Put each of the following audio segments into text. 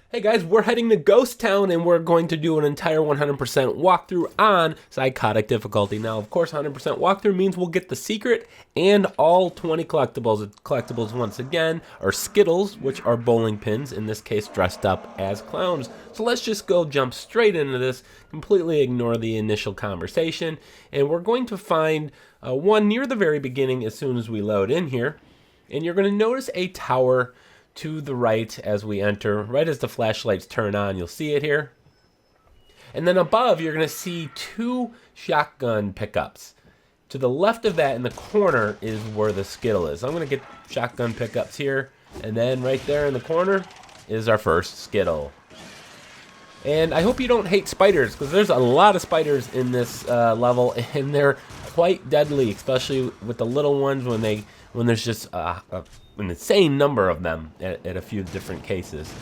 Hey guys, we're heading to Ghost Town and we're going to do an entire 100% walkthrough on Psychotic difficulty. Now, of course, 100% walkthrough means we'll get the secret and all 20 collectibles. Collectibles, once again, are Skittles, which are bowling pins, in this case dressed up as clowns. So let's just go jump straight into this, completely ignore the initial conversation, and we're going to find one near the very beginning as soon as we load in here. And you're going to notice a tower to the right as we enter. Right as the flashlights turn on, you'll see it here. And then above, you're going to see two shotgun pickups. To the left of that in the corner is where the Skittle is. I'm going to get shotgun pickups here. And then right there in the corner is our first Skittle. And I hope you don't hate spiders, because there's a lot of spiders in this level, and they're quite deadly, especially with the little ones when there's just an insane number of them at a few different cases.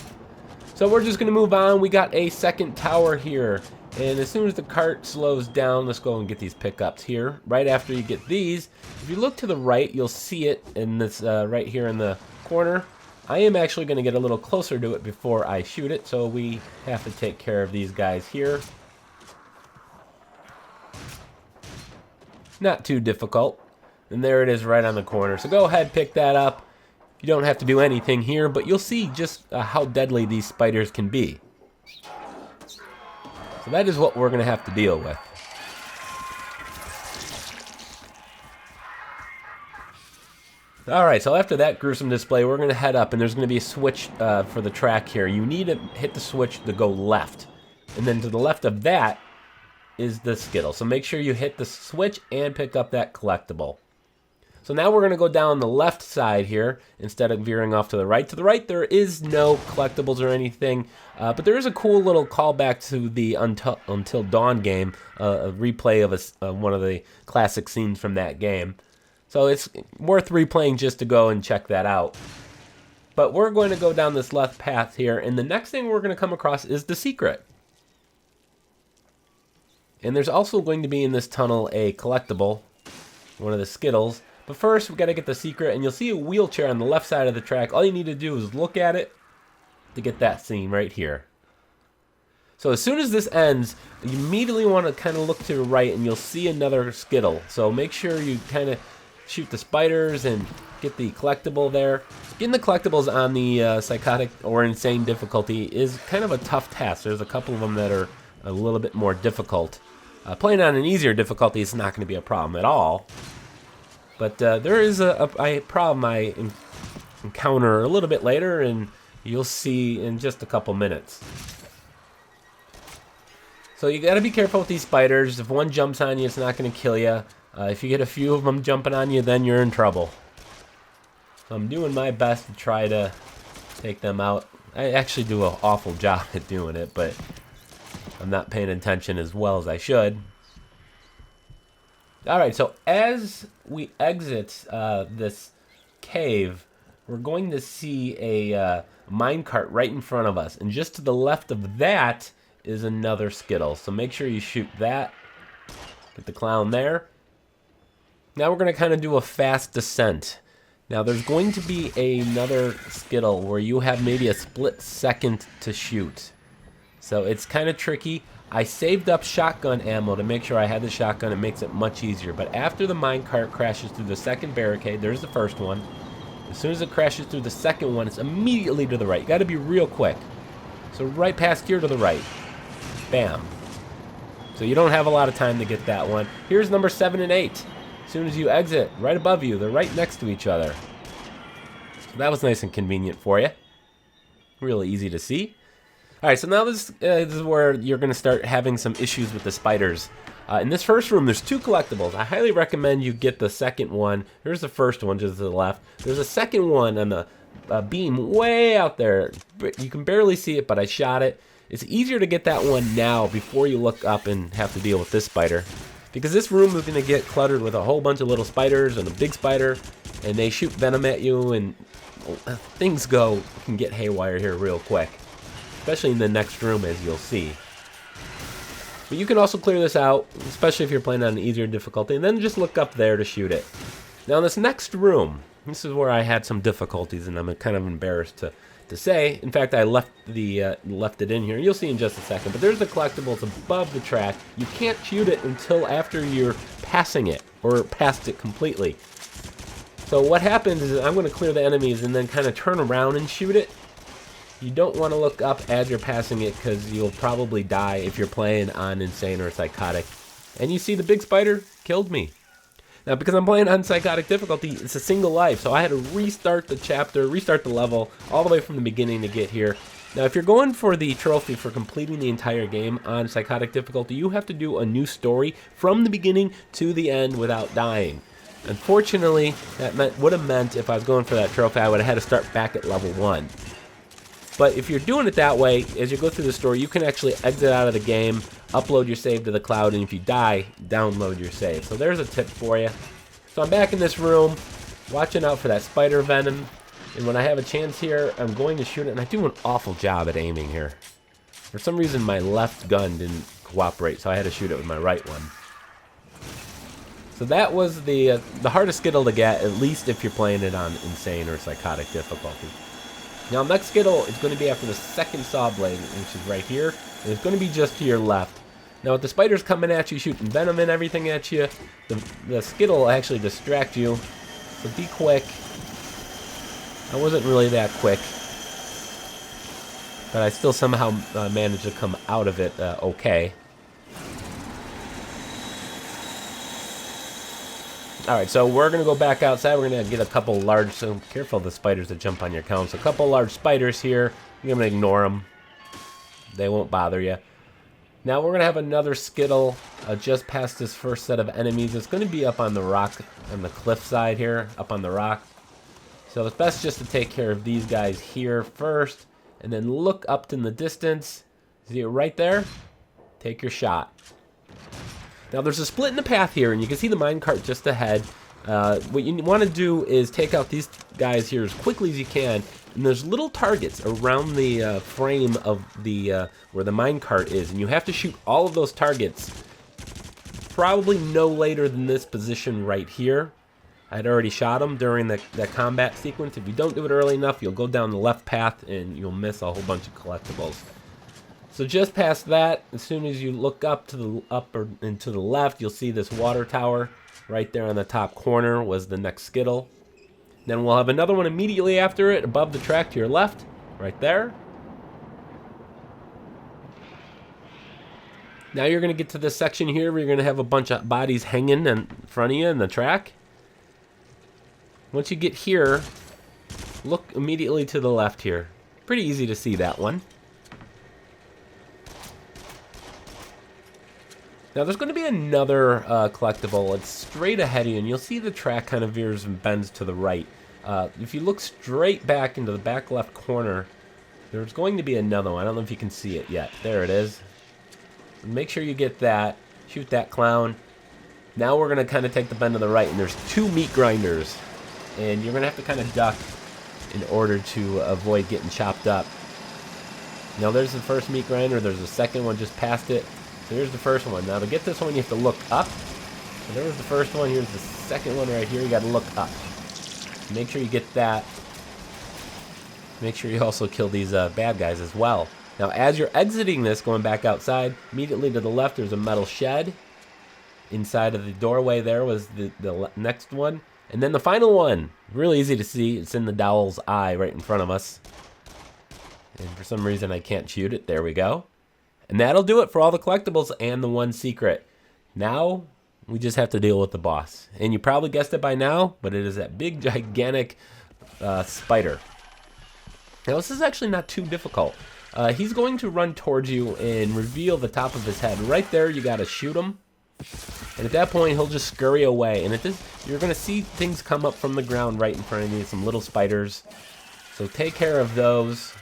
So we're just going to move on. We got a second tower here, and as soon as the cart slows down, let's go and get these pickups here. Right after you get these, if you look to the right, you'll see it in this right here in the corner. I am actually going to get a little closer to it before I shoot it, so we have to take care of these guys here. Not too difficult. And there it is right on the corner. So go ahead, pick that up. You don't have to do anything here, but you'll see just how deadly these spiders can be. So that is what we're going to have to deal with. Alright, so after that gruesome display, we're going to head up, and there's going to be a switch for the track here. You need to hit the switch to go left. And then to the left of that is the Skittle. So make sure you hit the switch and pick up that collectible. So now we're going to go down the left side here instead of veering off to the right. To the right, there is no collectibles or anything, but there is a cool little callback to the Until Dawn game, a replay of one of the classic scenes from that game. So it's worth replaying just to go and check that out. But we're going to go down this left path here, and the next thing we're going to come across is the secret. And there's also going to be in this tunnel a collectible, one of the Skittles. But first, we got to get the secret, and you'll see a wheelchair on the left side of the track. All you need to do is look at it to get that scene right here. So as soon as this ends, you immediately want to kind of look to the right, and you'll see another Skittle. So make sure you kind of shoot the spiders and get the collectible there. Getting the collectibles on the Psychotic or Insane difficulty is kind of a tough task. There's a couple of them that are a little bit more difficult. Playing on an easier difficulty is not going to be a problem at all. But there is a problem I encounter a little bit later, and you'll see in just a couple minutes. So you got to be careful with these spiders. If one jumps on you, it's not going to kill you. If you get a few of them jumping on you, then you're in trouble. So I'm doing my best to try to take them out. I actually do an awful job at doing it, but I'm not paying attention as well as I should. Alright, so as we exit this cave, we're going to see a minecart right in front of us. And just to the left of that is another Skittle. So make sure you shoot that. Get the clown there. Now we're going to kind of do a fast descent. Now there's going to be another Skittle where you have maybe a split second to shoot. So it's kind of tricky. I saved up shotgun ammo to make sure I had the shotgun. It makes it much easier. But after the minecart crashes through the second barricade, there's the first one. As soon as it crashes through the second one, it's immediately to the right. You got to be real quick. So right past here to the right. Bam. So you don't have a lot of time to get that one. Here's number 7 and 8. As soon as you exit, right above you, they're right next to each other. So that was nice and convenient for you. Really easy to see. Alright, so now this is where you're going to start having some issues with the spiders. In this first room, there's two collectibles. I highly recommend you get the second one. Here's the first one just to the left. There's a second one on the beam way out there. You can barely see it, but I shot it. It's easier to get that one now before you look up and have to deal with this spider. Because this room is going to get cluttered with a whole bunch of little spiders and a big spider. And they shoot venom at you, and things can get haywire here real quick. Especially in the next room, as you'll see. But you can also clear this out, especially if you're playing on an easier difficulty, and then just look up there to shoot it. Now in this next room, This is where I had some difficulties, and I'm kind of embarrassed to say. In fact, I left it in here. You'll see in just a second. But there's the collectibles above the track. You can't shoot it until after you're passing it or past it completely. So what happens is I'm going to clear the enemies and then kind of turn around and shoot it. You don't want to look up as you're passing it because you'll probably die if you're playing on Insane or Psychotic. And you see the big spider killed me. Now, because I'm playing on Psychotic difficulty, it's a single life, so I had to restart the chapter, restart the level, all the way from the beginning to get here. Now, if you're going for the trophy for completing the entire game on Psychotic difficulty, you have to do a new story from the beginning to the end without dying. Unfortunately, that would have meant if I was going for that trophy, I would have had to start back at level 1. But if you're doing it that way, as you go through the story, you can actually exit out of the game, upload your save to the cloud, and if you die, download your save. So there's a tip for you. So I'm back in this room, watching out for that spider venom, and when I have a chance here, I'm going to shoot it, and I do an awful job at aiming here. For some reason, my left gun didn't cooperate, so I had to shoot it with my right one. So that was the hardest Skittle to get, at least if you're playing it on Insane or Psychotic difficulty. Now, next Skittle is going to be after the second saw blade, which is right here, and it's going to be just to your left. Now, with the spiders coming at you, shooting venom and everything at you, the Skittle will actually distract you, so be quick. I wasn't really that quick, but I still somehow managed to come out of it okay. Alright, so we're going to go back outside. We're going to get a couple large, so careful of the spiders that jump on your count. So a couple large spiders here. You're going to ignore them. They won't bother you. Now we're going to have another Skittle just past this first set of enemies. It's going to be up on the rock, on the cliff side here, up on the rock. So it's best just to take care of these guys here first, and then look up in the distance. See it right there? Take your shot. Now there's a split in the path here, and you can see the minecart just ahead. What you want to do is take out these guys here as quickly as you can, and there's little targets around the frame of the where the minecart is, and you have to shoot all of those targets probably no later than this position right here. I'd already shot them during the combat sequence. If you don't do it early enough, you'll go down the left path and you'll miss a whole bunch of collectibles. So just past that, as soon as you look up to and to the left, you'll see this water tower right there on the top corner was the next Skittle. Then we'll have another one immediately after it, above the track to your left, right there. Now you're going to get to this section here where you're going to have a bunch of bodies hanging in front of you in the track. Once you get here, look immediately to the left here. Pretty easy to see that one. Now there's going to be another collectible. It's straight ahead of you, and you'll see the track kind of veers and bends to the right. If you look straight back into the back left corner, there's going to be another one. I don't know if you can see it yet. There it is. Make sure you get that. Shoot that clown. Now we're going to kind of take the bend to the right, and there's two meat grinders. And you're going to have to kind of duck in order to avoid getting chopped up. Now there's the first meat grinder. There's a second one just past it. So here's the first one. Now to get this one, you have to look up. So there was the first one. Here's the second one right here. You got to look up. Make sure you get that. Make sure you also kill these bad guys as well. Now as you're exiting this, going back outside, immediately to the left there's a metal shed. Inside of the doorway there was the next one. And then the final one. Really easy to see. It's in the Dowl's eye right in front of us. And for some reason I can't shoot it. There we go. And that'll do it for all the collectibles and the one secret. Now, we just have to deal with the boss. And you probably guessed it by now, but it is that big, gigantic spider. Now, this is actually not too difficult. He's going to run towards you and reveal the top of his head. Right there, you got to shoot him. And at that point, he'll just scurry away. And you're going to see things come up from the ground right in front of you, some little spiders. So take care of those.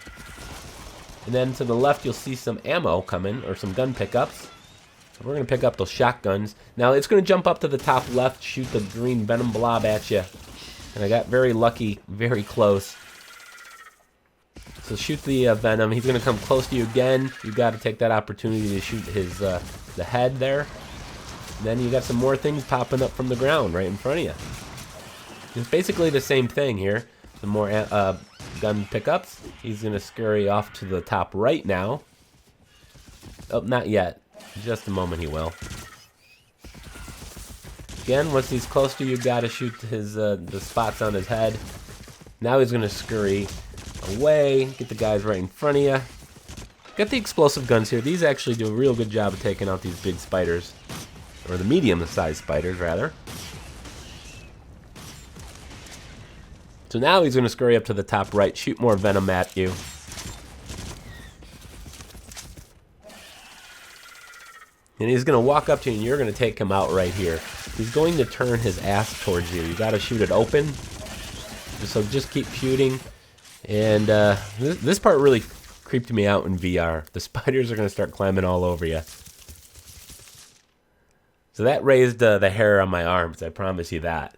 And then to the left, you'll see some ammo coming, or some gun pickups. So we're going to pick up those shotguns. Now, it's going to jump up to the top left, shoot the green venom blob at you. And I got very lucky, very close. So shoot the venom. He's going to come close to you again. You've got to take that opportunity to shoot his the head there. And then you got some more things popping up from the ground right in front of you. It's basically the same thing here. Some more gun pickups. He's going to scurry off to the top right now. Oh, not yet. Just a moment he will. Again, once he's close to you, gotta shoot his the spots on his head. Now he's going to scurry away. Get the guys right in front of you. Got the explosive guns here. These actually do a real good job of taking out these big spiders. Or the medium-sized spiders, rather. So now he's going to scurry up to the top right, shoot more venom at you. And he's going to walk up to you, and you're going to take him out right here. He's going to turn his ass towards you. You got to shoot it open. So just keep shooting. And this part really creeped me out in VR. The spiders are going to start climbing all over you. So that raised the hair on my arms, I promise you that.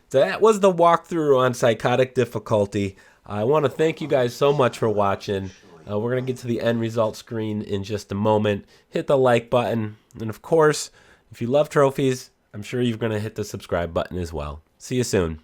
So that was the walkthrough on Psychotic Difficulty. I want to thank you guys so much for watching. We're going to get to the end result screen in just a moment. Hit the like button. And of course, if you love trophies, I'm sure you're going to hit the subscribe button as well. See you soon.